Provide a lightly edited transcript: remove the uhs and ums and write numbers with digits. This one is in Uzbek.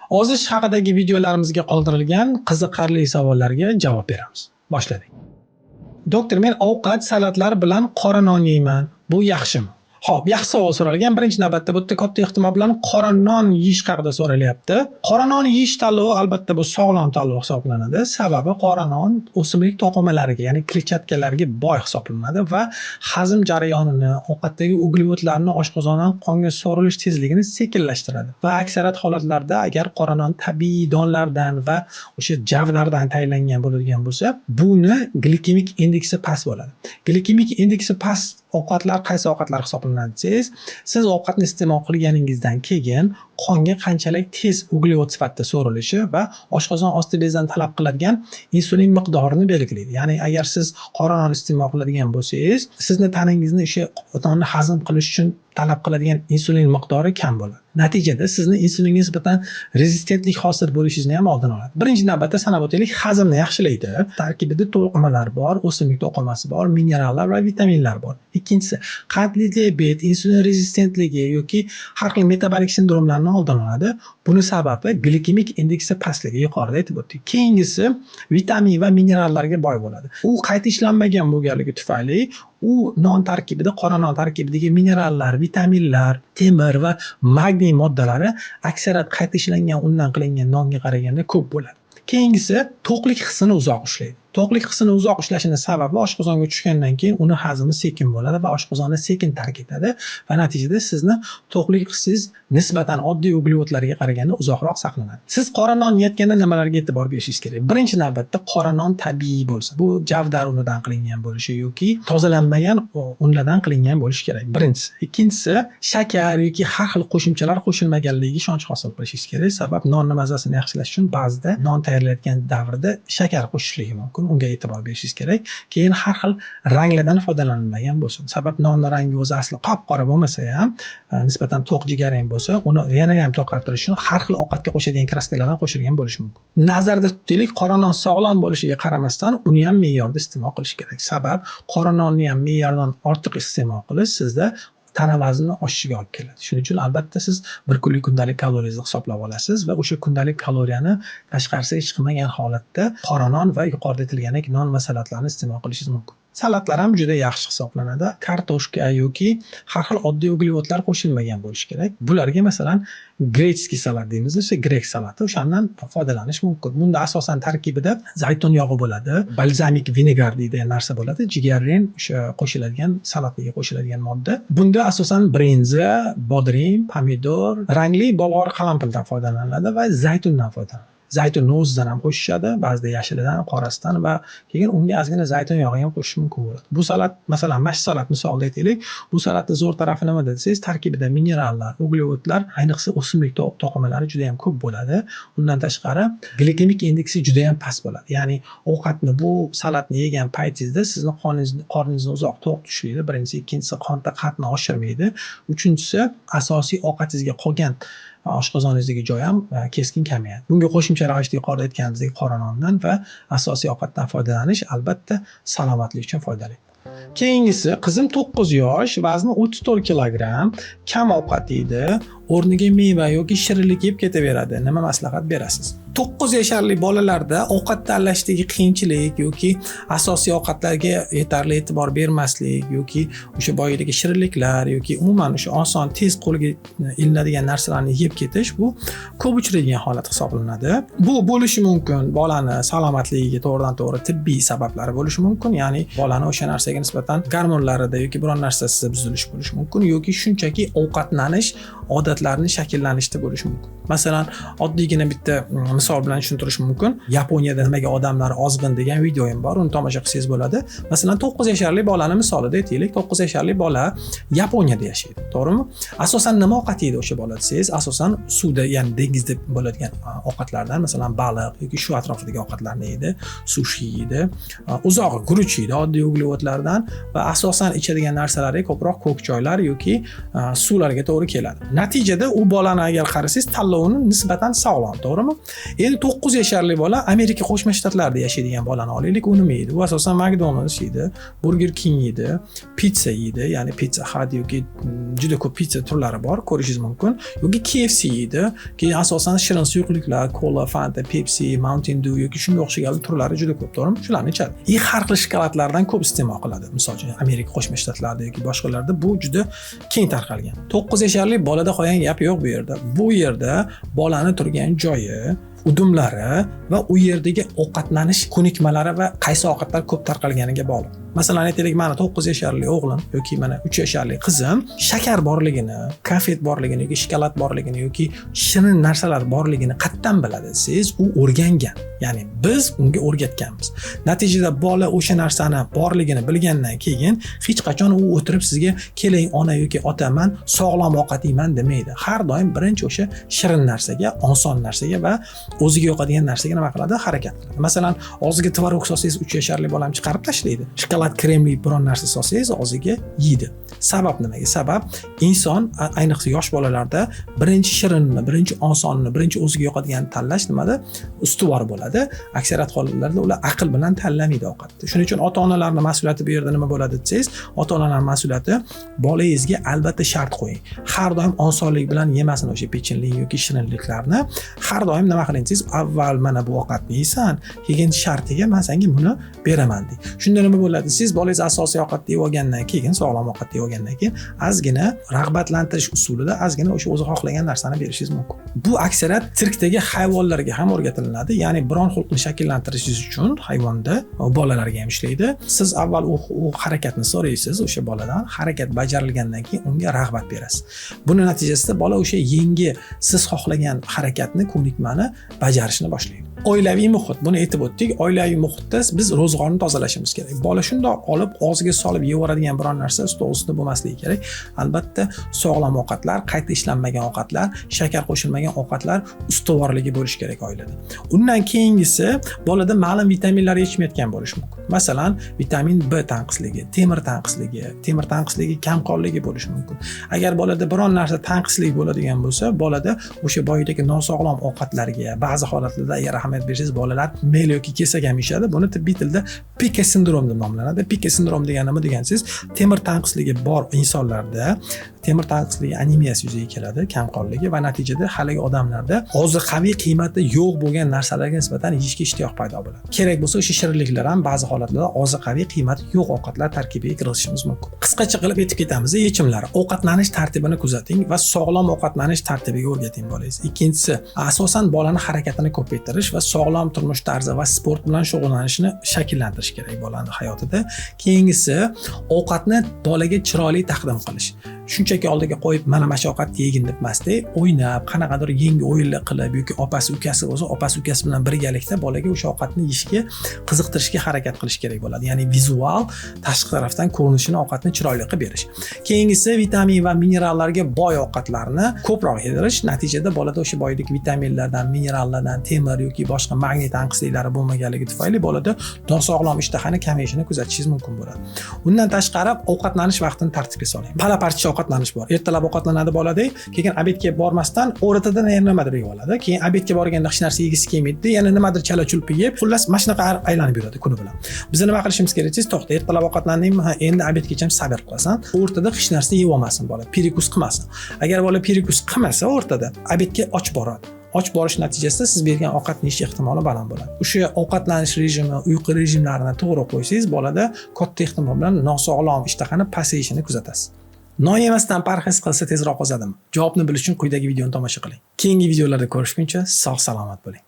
Ozish haqidagi videolarimizga qoldirilgan qiziqarli savollarga javob beramiz. Boshladik. Doktor, men ovqat, salatlar bilan qora non yeyman. Bu yaxshimi? Xo'p, yaxshi savol so'ralgan. Birinchi navbatda bu yerda katta ehtimol bilan qora non yeyish haqida so'ralyapti. Qora non yeyish tanlovi albatta bu sog'lom tanlov hisoblanadi. Sababi qora non o'simlik to'qimalariga, ya'ni kletchatkalarga boy hisoblanadi va hazm jarayonini, ovqatdagi uglevodlarni oshqozondan qonga so'rilish tezligini sekinlashtiradi. Va aksariyat holatlarda agar qora non tabiiy donlardan va o'sha javlardan tayyorlangan bo'ladigan bo'lsa, buni glikemik indeksi past bo'ladi. Glikemik indeksi past ovqatlar qaysi ovqatlar hisoblanadi desangiz, siz ovqatni iste'mol qilganingizdan keyin qonga qanchalik tez uglevod sifatida so'rilishi va oshqozon osti bezidan talab qiladigan insulin miqdorini belgilaydi. Ya'ni agar siz qora non iste'mol qiladigan bo'lsangiz, sizni taningizni o'sha nonni hazm qilish uchun talab qiladigan insulin miqdori kam bo'ladi. Natijada sizni insulinga nisbatan rezistentlik hosil bo'lishingizni ham oldini oladi. Birinchi navbatda sanab o'taylik, hazmni yaxshilaydi. Tarkibida to'qimalar bor, o'simlik to'qimasi bor, minerallar va vitaminlar bor. Ikkinchisi, qandli diabet, insulin rezistentligi yoki har xil metabolik sindromlarni oldini oladi. Buni sababi glikemik indeksi pastligi, yuqorida aytib o'tdik. Keyingisi vitamin va minerallarga boy bo'ladi. U qayta ishlanmagan bo'lganligi tufayli u non tarkibida, qora non tarkibidagi minerallar, vitaminlar, temir va magniy moddalari aksariyat qayta ishlangan undan qilingan nonga qaraganda ko'p bo'ladi. Keyingisi to'qlik hissini uzoq ushlaydi. To'qlik hissini uzoq ushlashining sababi oshqozonga tushgandan keyin uni hazmi sekin bo'ladi va oshqozonni sekin tark etadi va natijada sizni to'qlik hissingiz nisbatan oddiy uglevodlarga qaraganda uzoqroq saqlanadi. Siz qora non yeyotganda nimalarga e'tibor berishingiz kerak? Birinchi navbatda qora non tabiiy bo'lsa, bu javdar unidan qilingan bo'lishi yoki tozalanmagan unlardan qilingan bo'lishi kerak. Birinchisi. Ikkinchisi, shakar yoki har xil qo'shimchalar qo'shilmaganligiga ishonch hosil qilishingiz kerak. Sabab nonni mazasini yaxshilash uchun ba'zida non tayyorlayotgan davrda shakar qo'shishligi mumkin. Unga e'tibor berishingiz kerak. Keyin har xil ranglardan foydalanilmagan bo'lsin. Sabab nonning rangi o'zi asli qop-qora bo'lmasa ham, nisbatan to'q jigarrang bo'lsa, uni yana ham to'qartirish uchun har xil ovqatga qo'shadigan kraskalardan qo'shilgan bo'lishi mumkin. Nazarda tutaylik, qora non sog'lom bo'lishiga qaramasdan uni ham me'yorda iste'mol qilish kerak. Sabab qora nonni ham me'yordan ortiq iste'mol qilish sizda tana vaznini oshishiga olib keladi. Shuning uchun albatta siz bir kunlik kundalik kaloriyangizni hisoblab olasiz va o'sha kundalik kaloriyani tashqarisiga chiqmagan holatda qora non va yuqorida aytilganidek non va salatlarni iste'mol qilishingiz mumkin. Salatlar ham juda yaxshi hisoblanadi. Kartoshka yoki har xil oddiy uglevodlar qo'shilmagan bo'lishi kerak. Bularga masalan gretskiy salat deymiz, o'sha grek salati, o'shandan foydalanish mumkin. Bunda asosan tarkibida zaytun yog'i bo'ladi, balzamik vinegar deydigan narsa bo'ladi. Jigarrang o'sha qo'shiladigan salatga qo'shiladigan modda. Bunda asosan brinza, bodring, pomidor, rangli bolg'or qalampirdan foydalaniladi va zaytundan foydalaniladi. Zaytunni o'zidan ham qo'shishadi, ba'zida yashilidan, qorasidan va keyin unga ozgina zaytun yog'i ham qo'shish mumkin bo'ladi. Bu salat, masalan, mash salat misolida aytaylik, bu salatning zo'r tarafi nimada desangiz, tarkibida minerallar, uglevodlar, ayniqsa o'simlik to'qimalari juda ham ko'p bo'ladi. Undan tashqari glikemik indeksi juda ham past bo'ladi. Ya'ni ovqatni, bu salatni yegan paytingizda sizni qorningizni uzoq to'q tushlaydi. Birinchisi, ikkinchisi qonda qandni oshirmaydi. Uchinchisi, asosiy ovqatingizga qolgan oshqozoningizdagi joy ham keskin kamayadi. Bunga qo'shimcha ravishda yuqorida aytganimizdek qora nondan va asosiy ovqatdan foydalanish albatta salomatlik uchun foydali. Keyingisi, qizim 9 yosh, vazni 34 kilogramm, kam ovqat yeydi, o'rniga meva yoki shirinlik yeb ketaveradi. Nima maslahat berasiz? 9 yoshli bolalarda ovqat tanlashdagi qiyinchilik yoki asosiy ovqatlarga yetarli e'tibor bermaslik yoki o'sha boyidagi shirinliklar yoki umuman o'sha oson tez qo'lga ilinadigan narsalarni yeb ketish, bu ko'p uchraydigan holat hisoblanadi. Bu bo'lishi mumkin bolani salomatligiga to'g'ridan-to'g'ri tibbiy sabablari bo'lishi mumkin. Ya'ni bolani o'sha narsaga nisbatan gormonlarida yoki biron narsasida buzilish bo'lishi mumkin yoki shunchaki ovqatlanish odatlarini shakllanishda bo'lishi mumkin. Masalan, oddiygina bitta misol bilan tushuntirish mumkin. Yaponiyada nimaga odamlar ozg'in degan videoyim bor, uni tomosha qilsangiz bo'ladi. Masalan, 9 yoshli bolani misolida aytaylik. 9 yoshli bola Yaponiyada yashaydi, to'g'rimi? Asosan nima ovqat yeydi o'sha bola desangiz, asosan suvda, ya'ni dengizda bo'ladigan ovqatlardan, masalan, baliq yoki shu atrofidagi ovqatlarni yeydi, sushi yeydi, uzoq guruch yeydi, oddiy uglevodlardan mevvalardan va asosan ichadigan narsalari ko'proq ko'k choylar yoki suvlarga to'g'ri keladi. Natijada u bolani agar qarasangiz tanlovini nisbatan sog'lom, to'g'rimi? Endi 9 yasharli bola Amerika Qo'shma Shtatlarida yashaydigan bolani olaylik, u nima yeydi? U asosan McDonald's yeydi, Burger King yeydi, pizza yeydi, ya'ni Pizza Hut yoki juda ko'p pizza turlari bor, ko'rishingiz mumkin. Yoki KFC yeydi, keyin asosan shirin suyuqliklar, Cola, Fanta, Pepsi, Mountain Dew yoki shunga o'xshagan turlari juda ko'p, to'g'rimi? Shularni ichadi. Har xil shokoladlardan ko'p iste'mol qiladi. Misol uchun Amerika Qo'shma Shtatlarida yoki boshqalarda bu juda keng tarqalgan. 9 yasharli bolada qolgan gap yo'q bu yerda. Bu yerda bolani turgan joyi, udumlari va u yerdagi ovqatlanish ko'nikmalari va qaysi ovqatlar ko'p tarqalganiga bog'liq. Masalan, aytaylik, mana 9 yasharli o'g'lim yoki mana 3 yasharli qizim shakar borligini, kofet borligini yoki shokolad borligini yoki shirin narsalar borligini qayerdan biladi? Siz u o'rgangan. Ya'ni biz unga o'rgatganmiz. Natijada bola o'sha narsani borligini bilgandan keyin hech qachon u o'tirib sizga keling ona yoki ota, men sog'lom ovqat yeyman demaydi. Har doim birinchi o'sha shirin narsaga, oson narsaga va o'ziga yoqadigan narsaga nima qiladi? Harakat qiladi. Masalan, og'ziga tvorog solsangiz 3 yasharli bolam chiqarib tashlaydi. Shokolad kremli biron narsa solsangiz og'ziga yeydi. Sabab nimaga? Sabab inson, ayniqsa yosh bolalarda birinchi shirinni, birinchi osonni, birinchi o'ziga yoqadigan tanlash nimada? Ustuvor bo'ladi. Aksariyat holatlarda ular aql bilan tanlamaydi ovqatni. Shuning uchun ota-onalarning mas'uliyati bu yerda nima bo'ladi desangiz, ota-onalarning mas'uliyati bolangizga albatta shart qo'ying. Har doim osonlik bilan yemasin o'sha pechenlik yoki shirinliklarni. Har doim nima qiling desangiz, avval mana bu ovqatni yeysan, keyin shartiga men senga buni beraman deng. Shunda nima bo'ladi? Siz bolangiz asosiy ovqatni yeb olgandan keyin, sog'lom ovqatni yeb olgandan keyin ozgina rag'batlantirish usulida ozgina o'sha o'zi xohlagan narsani berishingiz mumkin. Bu aksariyat sirkdagi hayvonlarga ham o'rgatiladi. Ya'ni biron xulqni shakllantirishingiz uchun hayvonda bolalarga ham ishlaydi. Siz avval u harakatni so'raysiz o'sha boladan, harakat bajarilgandan keyin unga rag'bat berasiz. Buning natijasida bola o'sha yangi siz xohlagan harakatni, ko'nikmani bajarishni boshlaydi. Oilaviy muhit, buni aytib o'tdik. Oilaviy muhitda biz ro'zg'orni tozalashimiz kerak. Bola shundoq olib og'ziga solib yeyaveradigan biror narsa stol ustida bo'lmasligi kerak. Albatta sog'lom ovqatlar, qayta ishlanmagan ovqatlar, shakar qo'shilmagan ovqatlar ustuvorligi bo'lishi kerak oilada. Undan keyingisi bolada ma'lum vitaminlar yetishmayotgan bo'lishi mumkin. Masalan, vitamin B tanqisligi, temir tanqisligi kamqonligi bo'lishi mumkin. Agar bolada biron narsa tanqislik bo'ladigan bo'lsa, bolada o'sha boyidagi nosog'lom ovqatlarga ba'zi holatlarda agar ahamiyat bersangiz, bolalar mel yoki kesak ham yeyishadi. Buni tibbiy tilda Pike sindrom deb nomlanadi. Pike sindrom degani nima degansiz? Temir tanqisligi bor insonlarda temir tanqisligi anemiyasi yuzaga keladi, kamqonligi va natijada haligi odamlarda ozuqaviy qiymati yo'q bo'lgan narsalarga nisbatan yeyishga ishtiyoq paydo bo'ladi. Kerak bo'lsa o'sha shirinliklar ham ba'zi holatlarda ozuqaviy qiymati yo'q ovqatlar tarkibiga kiritishimiz mumkin. Qisqacha qilib aytib ketamiz. Yechimlar: ovqatlanish tartibini kuzating va sog'lom ovqatlanish tartibiga o'rgating bolangizni. Ikkinchisi, asosan bolani harakatini ko'paytirish va sog'lom turmush tarzi va sport bilan shug'ullanishni shakllantirish kerak bolani hayotida. Keyingisi, ovqatni bolaga chiroyli taqdim qilish. Shunchaki oldiga qo'yib, mana shu ovqatni yegin deb emasda, o'ynab, qanaqadir yangi o'yinlar qilib yoki opasi ukasi bo'lsa, opasi ukasi bilan birgalikda bolaga o'sha ovqatni yeyishga qiziqtirishga harakat qilish kerak bo'ladi. Ya'ni vizual, tashqi tarafdan ko'rinishini ovqatni chiroyli qilib berish. Keyingisi, vitamin va minerallarga boy ovqatlarni ko'proq yedirish. Natijada bolada o'sha boylik vitaminlardan, minerallardan, temir yoki boshqa magnit tanqisliklari bo'lmaganligi tufayli bolada nosog'lom ishtahani kamayishini kuzatishingiz mumkin bo'ladi. Undan tashqari, ovqatlanish vaqtini tartibga soling. Pala-parcha ovqatlanish bor. Ertalab ovqatlanadi bolada, keyin obedga bormasdan o'rtadan nimadir yeb oladi. Keyin obedga borganda hech narsa yegisi kelmaydi, yana nimadir chala-chulp yeb, xullas mana shunaqa aylanib yuradi kuni bilan. Biz nima qilishimiz kerak? Siz to'xta, ertalab ovqatlandingmi? Endi obedgacha sabr qilasan. O'rtada hech narsa yeb olmasin bola, perikus qilmasin. Agar bola perikus qilmasa o'rtada, obedga och boradi. Och borish natijasida siz bergan ovqatni yeyish ehtimoli baland bo'ladi. O'sha ovqatlanish rejimi, uyqu rejimlarini to'g'ri qo'ysangiz, bolada katta ehtimol bilan nosog'lom ishtahani pasayishini kuzatasiz. Non yemasdan parhez qilsa tezroq ozadimi? Javobni bilish uchun quyidagi videoni tomosha qiling. Keyingi videolarda ko'rishguncha sog' salomat bo'ling.